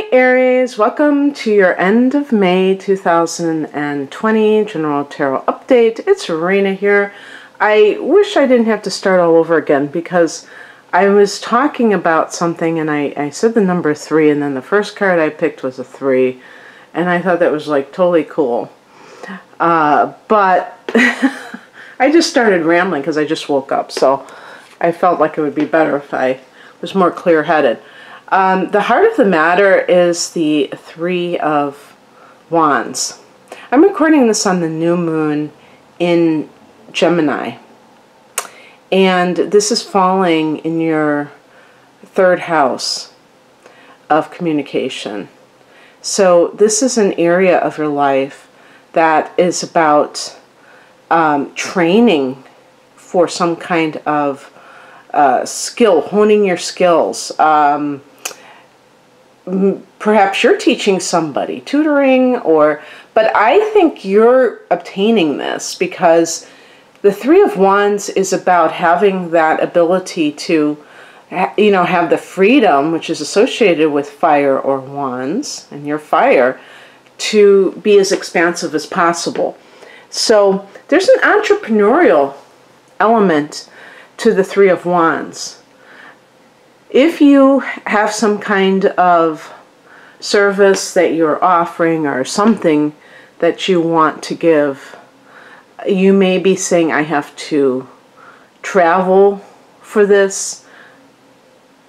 Hi Aries, welcome to your end of May 2020 General Tarot Update. It's Rena here. I wish I didn't have to start all over again because I was talking about something and I said the number 3 and then the first card I picked was a 3 and I thought that was like totally cool. But I just started rambling because I just woke up, so I felt like it would be better if I was more clear-headed. The heart of the matter is the 3 of Wands. I'm recording this on the new moon in Gemini. And this is falling in your 3rd house of communication. So this is an area of your life that is about training for some kind of skill, honing your skills. Perhaps you're teaching somebody, tutoring, but I think you're obtaining this because the 3 of Wands is about having that ability to, have the freedom, which is associated with fire or wands, and your fire, to be as expansive as possible. So there's an entrepreneurial element to the 3 of Wands. If you have some kind of service that you're offering or something that you want to give, you may be saying, I have to travel for this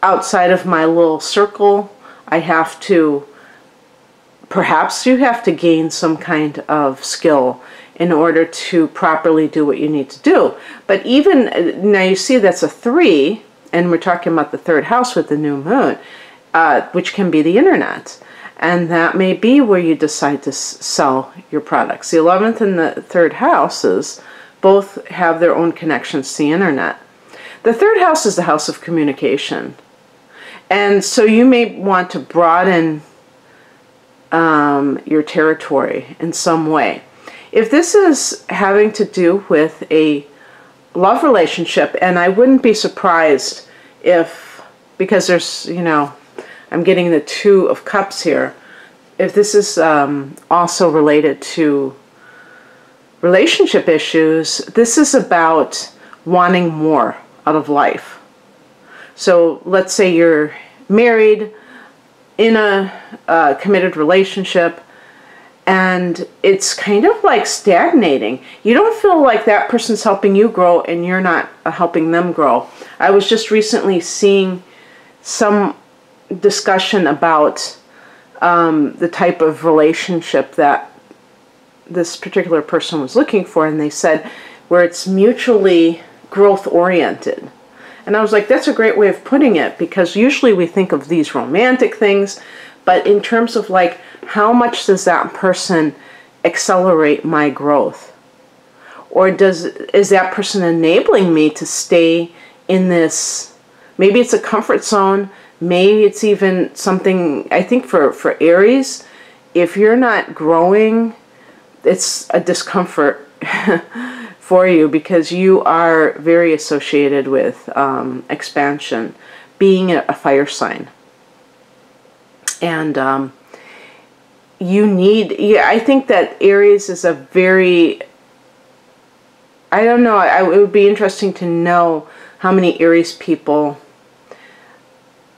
outside of my little circle. Perhaps you have to gain some kind of skill in order to properly do what you need to do. But even, now you see that's a 3, and we're talking about the 3rd house with the new moon, which can be the internet. And that may be where you decide to sell your products. The 11th and the 3rd houses both have their own connections to the internet. The 3rd house is the house of communication. And so you may want to broaden your territory in some way. If this is having to do with a love relationship, and I wouldn't be surprised if, because there's, I'm getting the 2 of Cups here, if this is also related to relationship issues, this is about wanting more out of life. So let's say you're married in a committed relationship, and it's kind of like stagnating. You don't feel like that person's helping you grow and you're not helping them grow. I was just recently seeing some discussion about the type of relationship that this particular person was looking for, and they said where it's mutually growth-oriented. And I was like, that's a great way of putting it, because usually we think of these romantic things, but in terms of like, how much does that person accelerate my growth? Or is that person enabling me to stay in this, maybe it's a comfort zone, maybe it's even something, I think for Aries, if you're not growing, it's a discomfort for you because you are very associated with expansion, being a fire sign. And I think that Aries is a very, I don't know, it would be interesting to know how many Aries people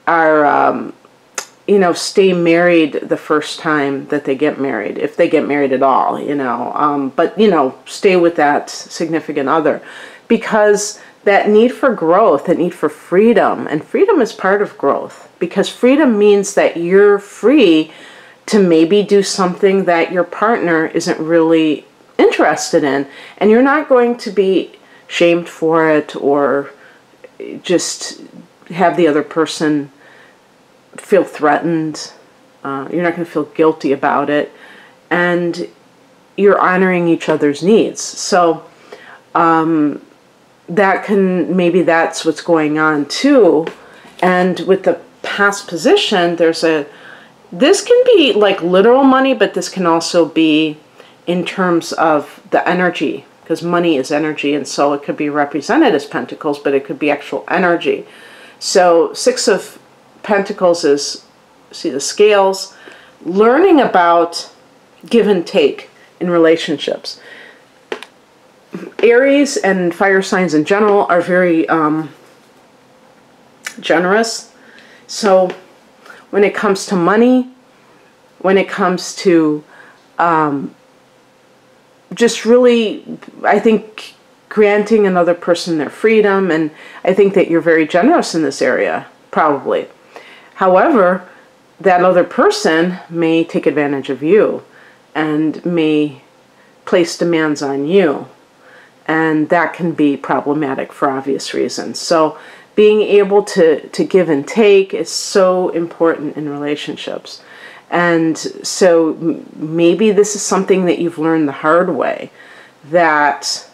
are, stay married the first time that they get married, if they get married at all, but, stay with that significant other. Because that need for growth, that need for freedom, and freedom is part of growth, because freedom means that you're free to maybe do something that your partner isn't really interested in, and you're not going to be shamed for it or just have the other person feel threatened. You're not going to feel guilty about it, and you're honoring each other's needs. So maybe that's what's going on too. And with the past position, this can be like literal money, but this can also be in terms of the energy, because money is energy, and so it could be represented as pentacles, but it could be actual energy. So 6 of Pentacles is see the scales, learning about give and take in relationships. Aries and fire signs in general are very generous. So when it comes to money, when it comes to just really, I think, granting another person their freedom, and I think that you're very generous in this area, probably. However, that other person may take advantage of you and may place demands on you, and that can be problematic for obvious reasons. So being able to give and take is so important in relationships. And so maybe this is something that you've learned the hard way, that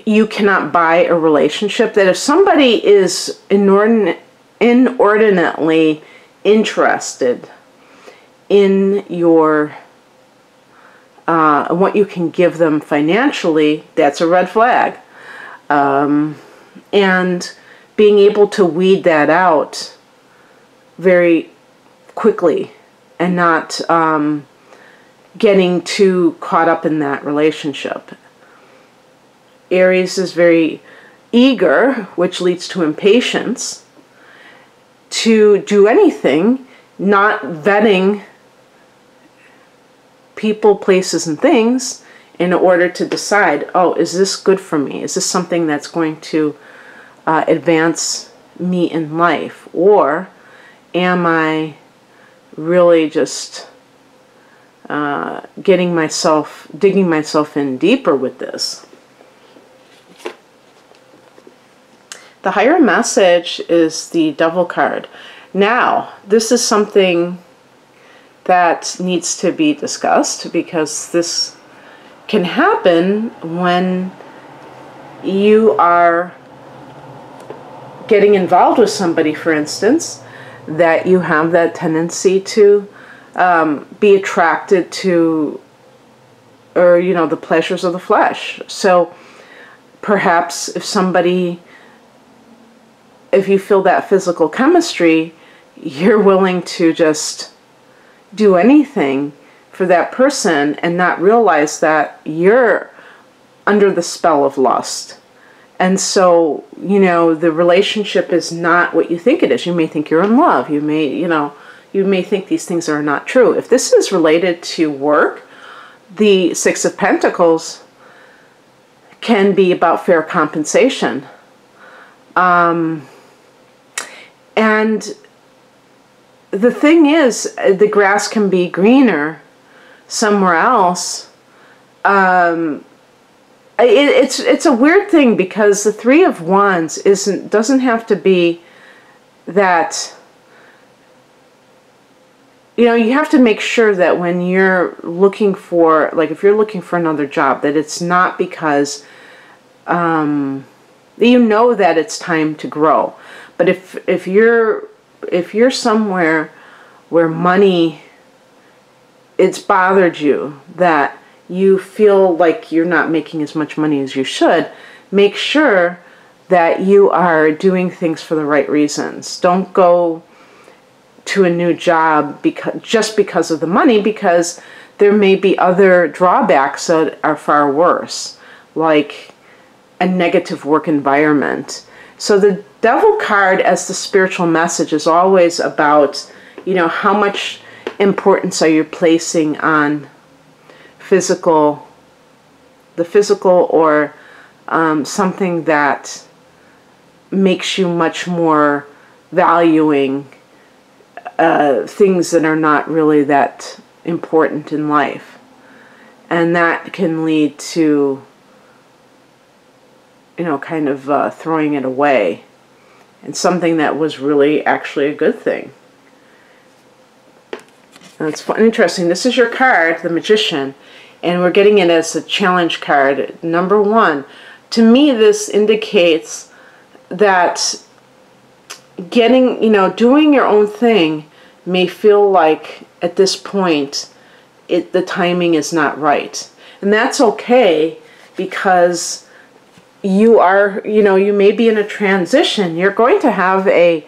you cannot buy a relationship, that if somebody is inordinately interested in your what you can give them financially, that's a red flag. And being able to weed that out very quickly and not getting too caught up in that relationship. Aries is very eager, which leads to impatience, to do anything, not vetting people, places, and things in order to decide, oh, is this good for me? Is this something that's going to advance me in life? Or am I really just digging myself in deeper with this? The higher message is the Devil card. Now, this is something that needs to be discussed, because this can happen when you are getting involved with somebody, for instance, that you have that tendency to be attracted to, or the pleasures of the flesh. So perhaps if you feel that physical chemistry, you're willing to just do anything for that person and not realize that you're under the spell of lust. And so, the relationship is not what you think it is. You may think you're in love. You may think these things are not true. If this is related to work, the Six of Pentacles can be about fair compensation. And the thing is, the grass can be greener somewhere else. It's a weird thing, because the Three of Wands doesn't have to be that. You have to make sure that when you're looking for, if you're looking for another job, that it's not because that it's time to grow. But if you're somewhere where money, it's bothered you, that you feel like you're not making as much money as you should, make sure that you are doing things for the right reasons. Don't go to a new job just because of the money, because there may be other drawbacks that are far worse, like a negative work environment. So the Devil card as the spiritual message is always about, how much importance are you placing on the physical, or something that makes you much more valuing things that are not really that important in life. And that can lead to, kind of throwing it away, and something that was really actually a good thing. And it's fun, interesting. This is your card, the Magician, and we're getting it as a challenge card. Number 1. To me, this indicates that doing your own thing may feel like at this point the timing is not right. And that's okay, because you may be in a transition. You're going to have a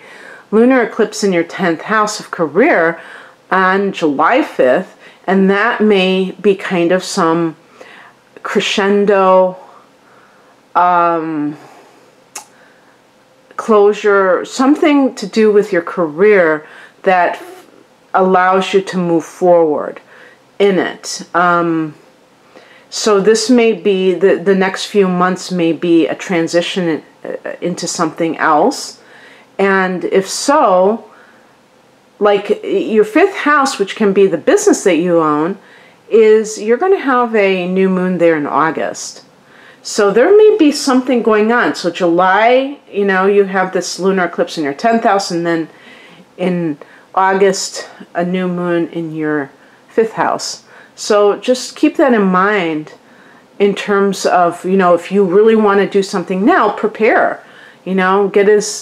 lunar eclipse in your 10th house of career on July 5th, and that may be kind of some crescendo closure, something to do with your career that allows you to move forward in it. So this may be, the next few months may be a transition into something else. And if so, like your 5th house, which can be the business that you own, is you're going to have a new moon there in August. So there may be something going on. So July, you know, you have this lunar eclipse in your 10th house, and then in August, a new moon in your 5th house. So just keep that in mind in terms of, you know, if you really want to do something now, prepare. You know, get as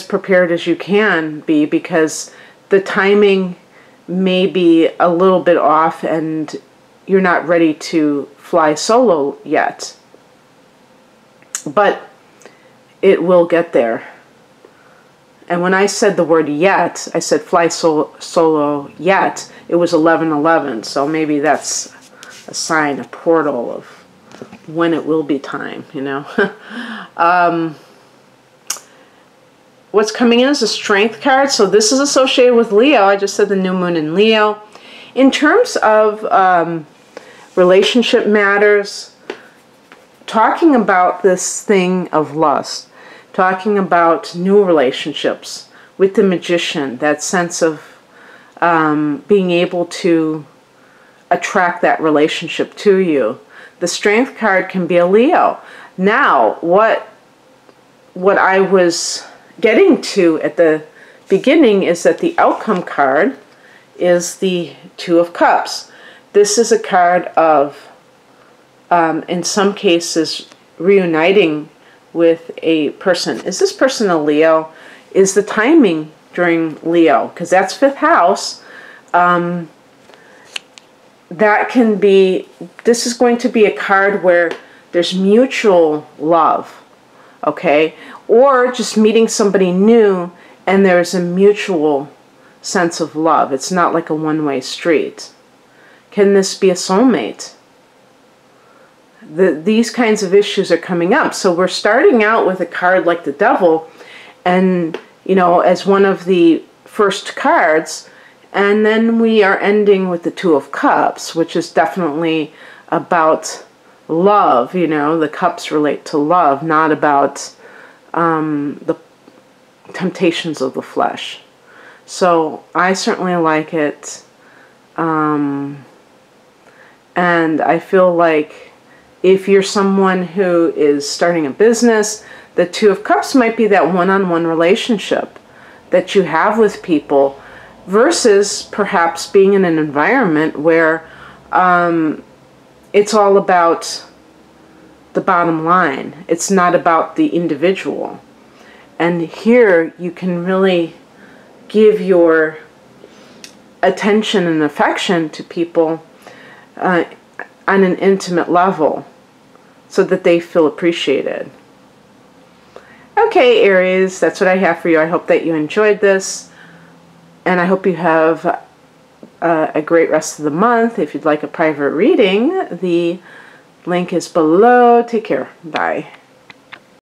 prepared as you can be, because the timing may be a little bit off and you're not ready to fly solo yet. But it will get there. And when I said the word yet, I said fly solo yet, it was 11/11. So maybe that's a sign, a portal of when it will be time, you know. What's coming in is a strength card. So this is associated with Leo. I just said the new moon in Leo. In terms of relationship matters, talking about this thing of lust, talking about new relationships with the Magician, that sense of being able to attract that relationship to you. The Strength card can be a Leo. Now, what I was getting to at the beginning is that the outcome card is the Two of Cups. This is a card of, in some cases, reuniting with a person. Is this person a Leo? Is the timing during Leo? Because that's 5th house. That can be, this is going to be a card where there's mutual love, okay? Or just meeting somebody new and there's a mutual sense of love. It's not like a one-way street. Can this be a soulmate? These kinds of issues are coming up. So we're starting out with a card like the Devil, and, you know, as one of the first cards, and then we are ending with the Two of Cups, which is definitely about love. You know, the cups relate to love, not about the temptations of the flesh. So I certainly like it. And I feel like if you're someone who is starting a business, the Two of Cups might be that one-on-one relationship that you have with people, versus perhaps being in an environment where it's all about the bottom line. It's not about the individual. And here you can really give your attention and affection to people on an intimate level so that they feel appreciated. Okay, Aries, that's what I have for you. I hope that you enjoyed this, and I hope you have a great rest of the month. If you'd like a private reading, the link is below. Take care. Bye.